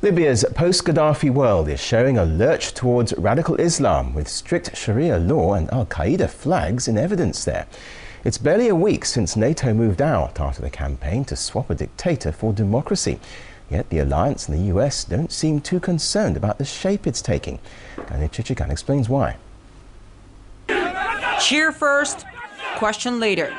Libya's post-Gaddafi world is showing a lurch towards radical Islam, with strict Sharia law and Al-Qaeda flags in evidence there. It's barely a week since NATO moved out after the campaign to swap a dictator for democracy. Yet the alliance and the US don't seem too concerned about the shape it's taking. And Chichikan explains why. Cheer first, question later.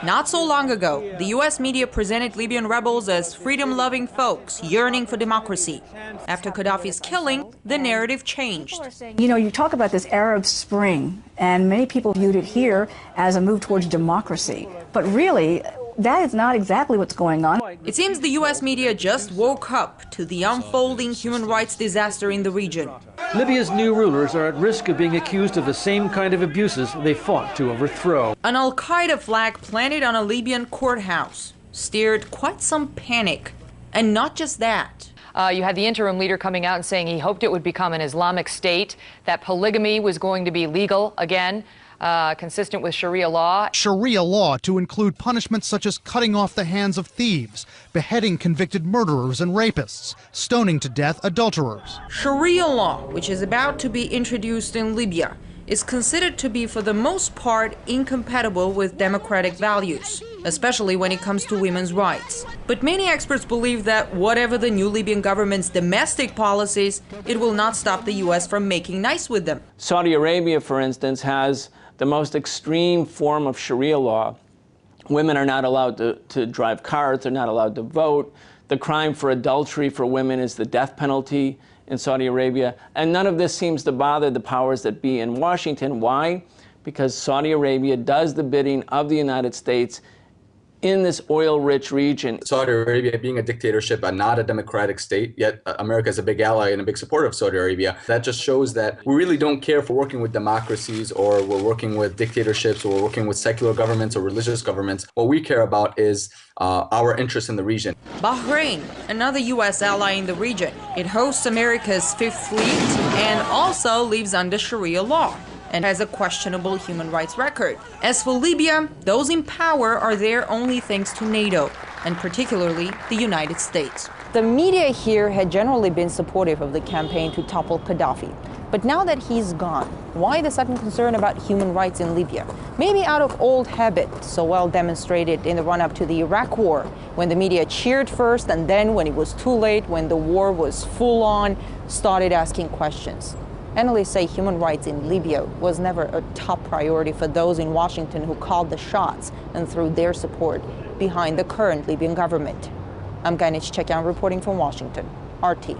Not so long ago, the US media presented Libyan rebels as freedom-loving folks yearning for democracy. After Gaddafi's killing, the narrative changed. You know, you talk about this Arab Spring, and many people viewed it here as a move towards democracy. But really, that is not exactly what's going on. It seems the US media just woke up to the unfolding human rights disaster in the region. Libya's new rulers are at risk of being accused of the same kind of abuses they fought to overthrow. An Al-Qaeda flag planted on a Libyan courthouse stirred quite some panic. And not just that. You had the interim leader coming out and saying he hoped it would become an Islamic state, that polygamy was going to be legal again, consistent with Sharia law. Sharia law to include punishments such as cutting off the hands of thieves, beheading convicted murderers and rapists, stoning to death adulterers. Sharia law, which is about to be introduced in Libya, is considered to be for the most part incompatible with democratic values, especially when it comes to women's rights. But many experts believe that whatever the new Libyan government's domestic policies, it will not stop the US from making nice with them. Saudi Arabia, for instance, has the most extreme form of Sharia law. Women are not allowed to drive cars, they're not allowed to vote. The crime for adultery for women is the death penalty in Saudi Arabia. And none of this seems to bother the powers that be in Washington. Why? Because Saudi Arabia does the bidding of the United States in this oil-rich region. Saudi Arabia being a dictatorship and not a democratic state, yet America is a big ally and a big supporter of Saudi Arabia. That just shows that we really don't care for working with democracies, or we're working with dictatorships, or we're working with secular governments or religious governments. What we care about is our interests in the region. Bahrain, another US ally in the region. It hosts America's Fifth Fleet and also lives under Sharia law and has a questionable human rights record. As for Libya, those in power are there only thanks to NATO, and particularly the United States. The media here had generally been supportive of the campaign to topple Gaddafi. But now that he's gone, why the sudden concern about human rights in Libya? Maybe out of old habit, so well demonstrated in the run-up to the Iraq War, when the media cheered first, and then when it was too late, when the war was full on, started asking questions. Analysts say human rights in Libya was never a top priority for those in Washington who called the shots and threw their support behind the current Libyan government. I'm Chichikan reporting from Washington, RT.